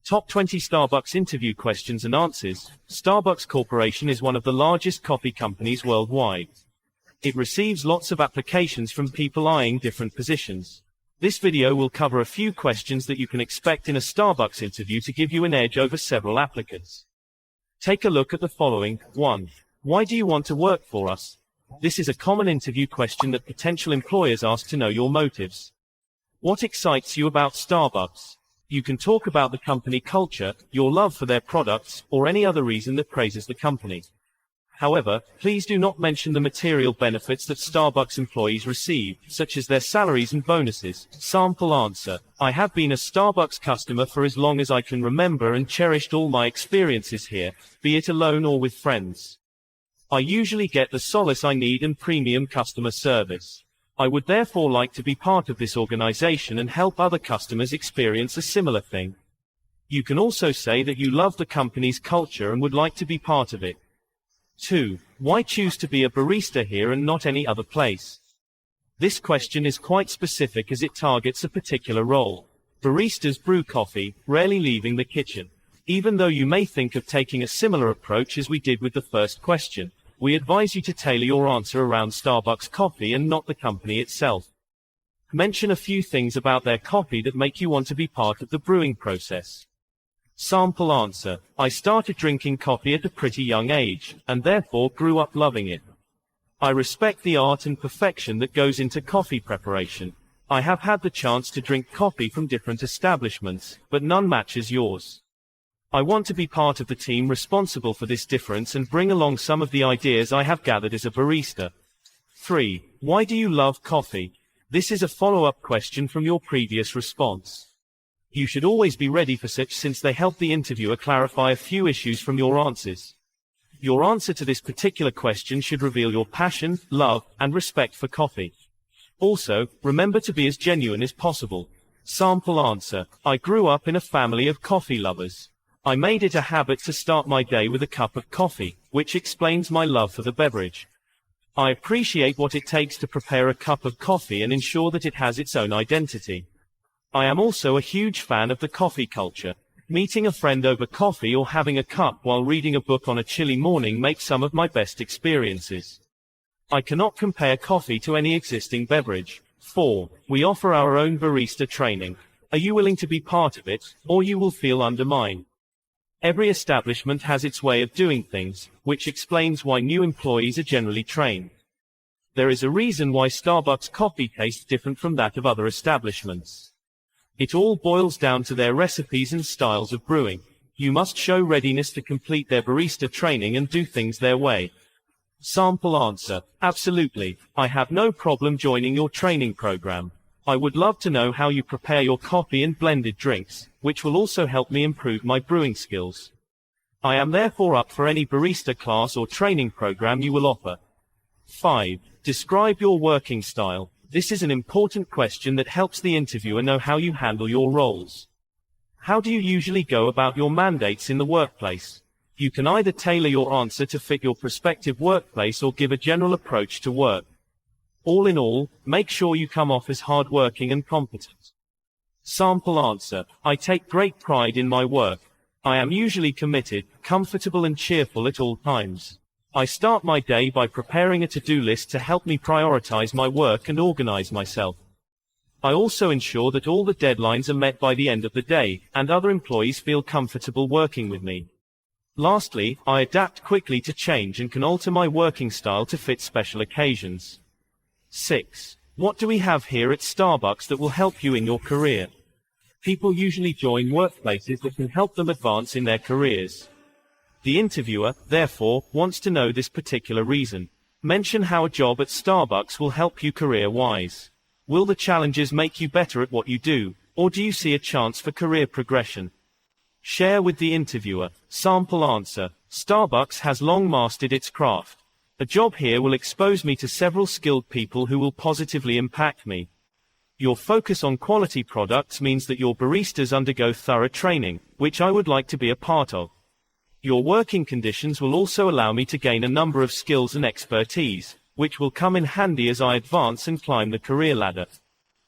Top 20 Starbucks interview questions and answers. Starbucks Corporation is one of the largest coffee companies worldwide. It receives lots of applications from people eyeing different positions. This video will cover a few questions that you can expect in a Starbucks interview to give you an edge over several applicants. Take a look at the following. 1. Why do you want to work for us? This is a common interview question that potential employers ask to know your motives. What excites you about Starbucks? You can talk about the company culture, your love for their products, or any other reason that praises the company. However, please do not mention the material benefits that Starbucks employees receive, such as their salaries and bonuses. Sample answer. I have been a Starbucks customer for as long as I can remember and cherished all my experiences here, be it alone or with friends. I usually get the solace I need and premium customer service. I would therefore like to be part of this organization and help other customers experience a similar thing. You can also say that you love the company's culture and would like to be part of it. 2. Why choose to be a barista here and not any other place? This question is quite specific as it targets a particular role. Baristas brew coffee, rarely leaving the kitchen. Even though you may think of taking a similar approach as we did with the first question, we advise you to tailor your answer around Starbucks coffee and not the company itself. Mention a few things about their coffee that make you want to be part of the brewing process. Sample answer. I started drinking coffee at a pretty young age, and therefore grew up loving it. I respect the art and perfection that goes into coffee preparation. I have had the chance to drink coffee from different establishments, but none matches yours. I want to be part of the team responsible for this difference and bring along some of the ideas I have gathered as a barista. 3. Why do you love coffee? This is a follow-up question from your previous response. You should always be ready for such since they help the interviewer clarify a few issues from your answers. Your answer to this particular question should reveal your passion, love, and respect for coffee. Also, remember to be as genuine as possible. Sample answer. I grew up in a family of coffee lovers. I made it a habit to start my day with a cup of coffee, which explains my love for the beverage. I appreciate what it takes to prepare a cup of coffee and ensure that it has its own identity. I am also a huge fan of the coffee culture. Meeting a friend over coffee or having a cup while reading a book on a chilly morning make some of my best experiences. I cannot compare coffee to any existing beverage. 4. We offer our own barista training. Are you willing to be part of it, or you will feel undermined? Every establishment has its way of doing things, which explains why new employees are generally trained. There is a reason why Starbucks coffee tastes different from that of other establishments. It all boils down to their recipes and styles of brewing. You must show readiness to complete their barista training and do things their way. Sample answer. Absolutely. I have no problem joining your training program. I would love to know how you prepare your coffee and blended drinks, which will also help me improve my brewing skills. I am therefore up for any barista class or training program you will offer. 5. Describe your working style. This is an important question that helps the interviewer know how you handle your roles. How do you usually go about your mandates in the workplace? You can either tailor your answer to fit your prospective workplace or give a general approach to work. All in all, make sure you come off as hardworking and competent. Sample answer. I take great pride in my work. I am usually committed, comfortable and cheerful at all times. I start my day by preparing a to-do list to help me prioritize my work and organize myself. I also ensure that all the deadlines are met by the end of the day, and other employees feel comfortable working with me. Lastly, I adapt quickly to change and can alter my working style to fit special occasions. 6. What do we have here at Starbucks that will help you in your career? People usually join workplaces that can help them advance in their careers. The interviewer, therefore, wants to know this particular reason. Mention how a job at Starbucks will help you career-wise. Will the challenges make you better at what you do, or do you see a chance for career progression? Share with the interviewer. Sample answer. Starbucks has long mastered its craft. A job here will expose me to several skilled people who will positively impact me. Your focus on quality products means that your baristas undergo thorough training, which I would like to be a part of. Your working conditions will also allow me to gain a number of skills and expertise, which will come in handy as I advance and climb the career ladder.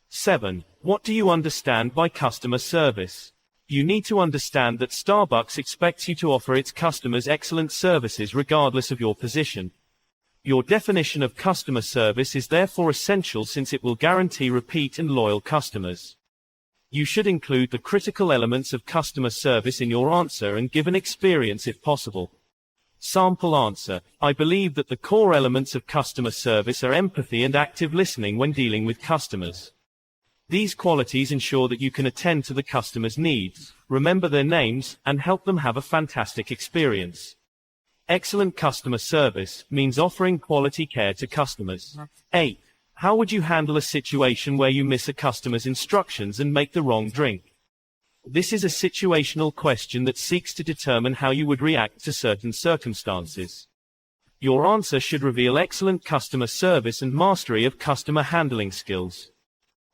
7. What do you understand by customer service? You need to understand that Starbucks expects you to offer its customers excellent services regardless of your position. Your definition of customer service is therefore essential since it will guarantee repeat and loyal customers. You should include the critical elements of customer service in your answer and give an experience if possible. Sample answer. I believe that the core elements of customer service are empathy and active listening when dealing with customers. These qualities ensure that you can attend to the customer's needs, remember their names, and help them have a fantastic experience. Excellent customer service means offering quality care to customers. 8. How would you handle a situation where you miss a customer's instructions and make the wrong drink? This is a situational question that seeks to determine how you would react to certain circumstances. Your answer should reveal excellent customer service and mastery of customer handling skills.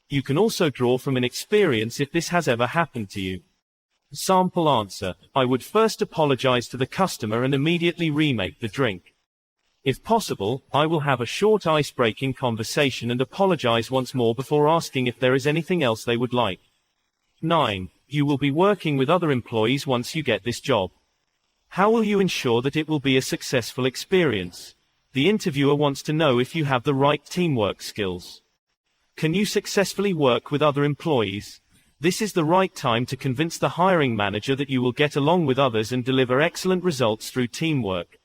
You can also draw from an experience if this has ever happened to you. Sample answer. I would first apologize to the customer and immediately remake the drink. If possible, I will have a short ice-breaking conversation and apologize once more before asking if there is anything else they would like. 9. You will be working with other employees once you get this job. How will you ensure that it will be a successful experience? The interviewer wants to know if you have the right teamwork skills. Can you successfully work with other employees? This is the right time to convince the hiring manager that you will get along with others and deliver excellent results through teamwork.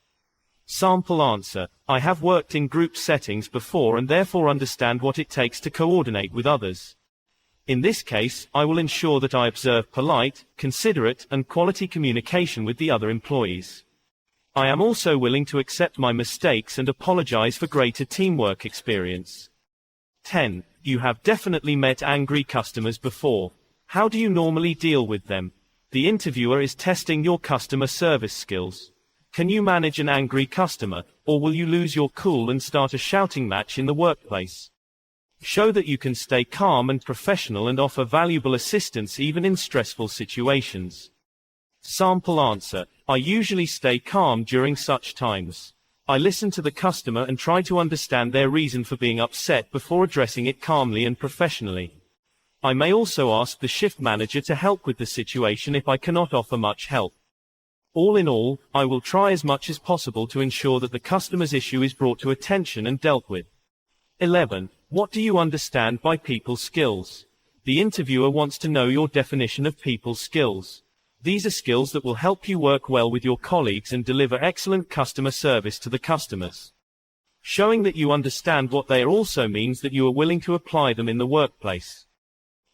Sample answer. I have worked in group settings before and therefore understand what it takes to coordinate with others. In this case, I will ensure that I observe polite, considerate, and quality communication with the other employees. I am also willing to accept my mistakes and apologize for greater teamwork experience. 10. You have definitely met angry customers before. How do you normally deal with them? The interviewer is testing your customer service skills. Can you manage an angry customer, or will you lose your cool and start a shouting match in the workplace? Show that you can stay calm and professional and offer valuable assistance even in stressful situations. Sample answer. I usually stay calm during such times. I listen to the customer and try to understand their reason for being upset before addressing it calmly and professionally. I may also ask the shift manager to help with the situation if I cannot offer much help. All in all, I will try as much as possible to ensure that the customer's issue is brought to attention and dealt with. 11. What do you understand by people skills? The interviewer wants to know your definition of people skills. These are skills that will help you work well with your colleagues and deliver excellent customer service to the customers. Showing that you understand what they are also means that you are willing to apply them in the workplace.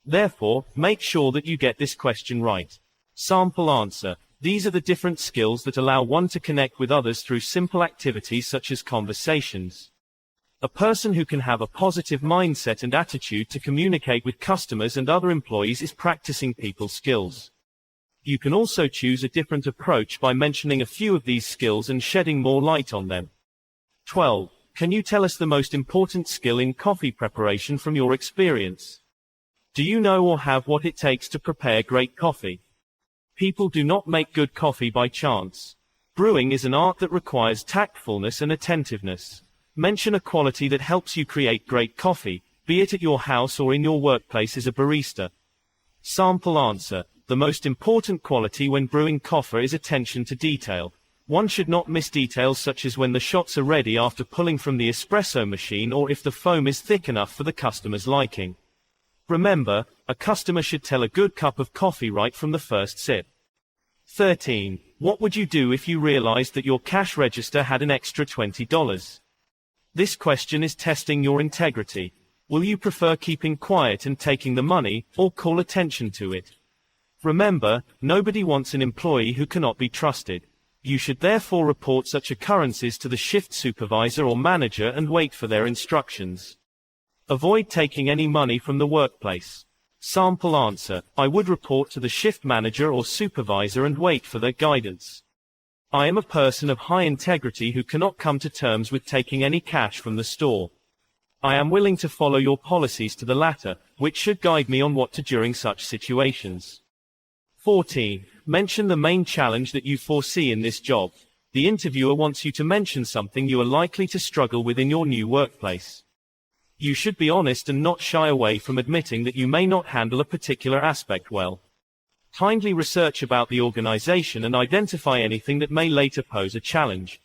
Therefore, make sure that you get this question right. Sample answer. These are the different skills that allow one to connect with others through simple activities such as conversations. A person who can have a positive mindset and attitude to communicate with customers and other employees is practicing people skills. You can also choose a different approach by mentioning a few of these skills and shedding more light on them. 12. Can you tell us the most important skill in coffee preparation from your experience? Do you know or have what it takes to prepare great coffee? People do not make good coffee by chance. Brewing is an art that requires tactfulness and attentiveness. Mention a quality that helps you create great coffee, be it at your house or in your workplace as a barista. Sample answer. The most important quality when brewing coffee is attention to detail. One should not miss details such as when the shots are ready after pulling from the espresso machine or if the foam is thick enough for the customer's liking. Remember, a customer should tell a good cup of coffee right from the first sip. 13. What would you do if you realized that your cash register had an extra $20? This question is testing your integrity. Will you prefer keeping quiet and taking the money, or call attention to it? Remember, nobody wants an employee who cannot be trusted. You should therefore report such occurrences to the shift supervisor or manager and wait for their instructions. Avoid taking any money from the workplace. Sample answer. I would report to the shift manager or supervisor and wait for their guidance. I am a person of high integrity who cannot come to terms with taking any cash from the store. I am willing to follow your policies to the latter, which should guide me on what to do during such situations. 14. Mention the main challenge that you foresee in this job. The interviewer wants you to mention something you are likely to struggle with in your new workplace. You should be honest and not shy away from admitting that you may not handle a particular aspect well. Kindly research about the organization and identify anything that may later pose a challenge.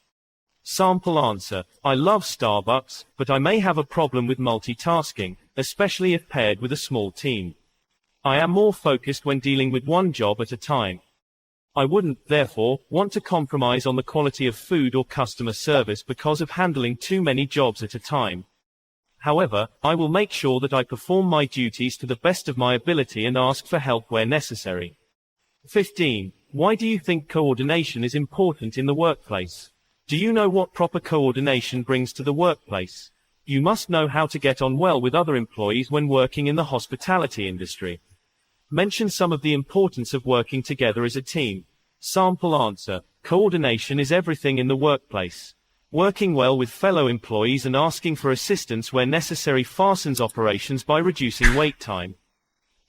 Sample answer. I love Starbucks, but I may have a problem with multitasking, especially if paired with a small team. I am more focused when dealing with one job at a time. I wouldn't, therefore, want to compromise on the quality of food or customer service because of handling too many jobs at a time. However, I will make sure that I perform my duties to the best of my ability and ask for help where necessary. 15. Why do you think coordination is important in the workplace? Do you know what proper coordination brings to the workplace? You must know how to get on well with other employees when working in the hospitality industry. Mention some of the importance of working together as a team. Sample answer. Coordination is everything in the workplace. Working well with fellow employees and asking for assistance where necessary fastens operations by reducing wait time.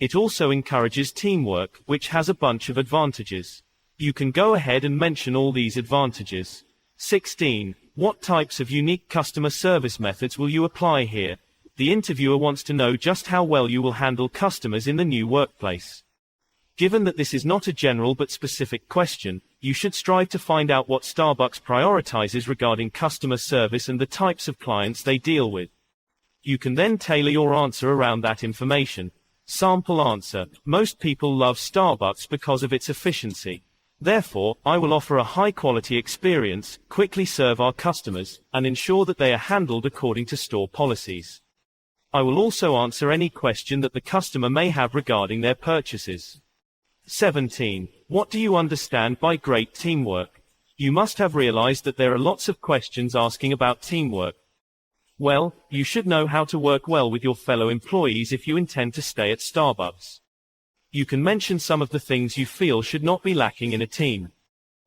It also encourages teamwork, which has a bunch of advantages. You can go ahead and mention all these advantages. 16. What types of unique customer service methods will you apply here? The interviewer wants to know just how well you will handle customers in the new workplace. Given that this is not a general but specific question, you should strive to find out what Starbucks prioritizes regarding customer service and the types of clients they deal with. You can then tailor your answer around that information. Sample answer. Most people love Starbucks because of its efficiency. Therefore, I will offer a high-quality experience, quickly serve our customers, and ensure that they are handled according to store policies. I will also answer any question that the customer may have regarding their purchases. 17. What do you understand by great teamwork? You must have realized that there are lots of questions asking about teamwork. Well, you should know how to work well with your fellow employees if you intend to stay at Starbucks. You can mention some of the things you feel should not be lacking in a team.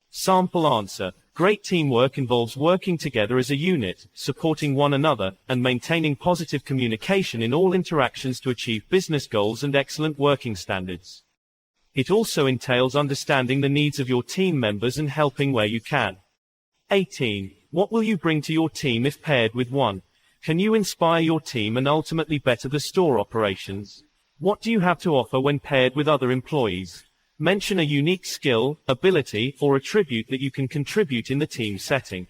Sample answer. Great teamwork involves working together as a unit, supporting one another, and maintaining positive communication in all interactions to achieve business goals and excellent working standards. It also entails understanding the needs of your team members and helping where you can. 18. What will you bring to your team if paired with one? Can you inspire your team and ultimately better the store operations? What do you have to offer when paired with other employees? Mention a unique skill, ability, or attribute that you can contribute in the team setting.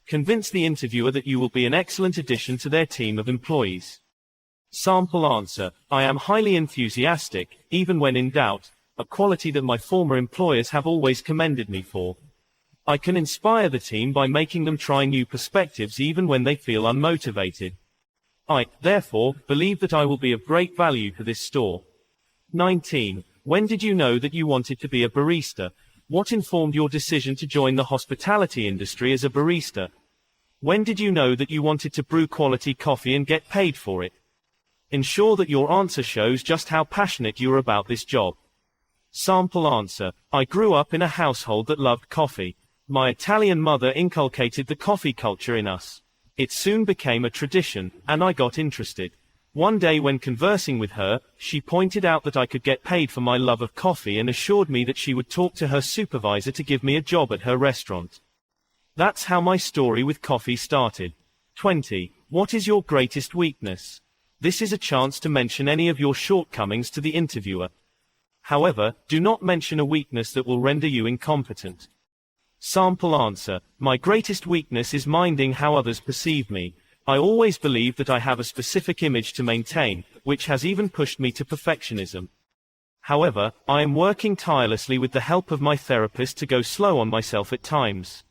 Convince the interviewer that you will be an excellent addition to their team of employees. Sample answer. I am highly enthusiastic, even when in doubt, a quality that my former employers have always commended me for. I can inspire the team by making them try new perspectives even when they feel unmotivated. I, therefore, believe that I will be of great value to this store. 19. When did you know that you wanted to be a barista? What informed your decision to join the hospitality industry as a barista? When did you know that you wanted to brew quality coffee and get paid for it? Ensure that your answer shows just how passionate you are about this job. Sample answer. I grew up in a household that loved coffee. My Italian mother inculcated the coffee culture in us. It soon became a tradition, and I got interested. One day when conversing with her, she pointed out that I could get paid for my love of coffee and assured me that she would talk to her supervisor to give me a job at her restaurant. That's how my story with coffee started. 20. What is your greatest weakness? This is a chance to mention any of your shortcomings to the interviewer. However, do not mention a weakness that will render you incompetent. Sample answer. My greatest weakness is minding how others perceive me. I always believe that I have a specific image to maintain, which has even pushed me to perfectionism. However, I am working tirelessly with the help of my therapist to go slow on myself at times.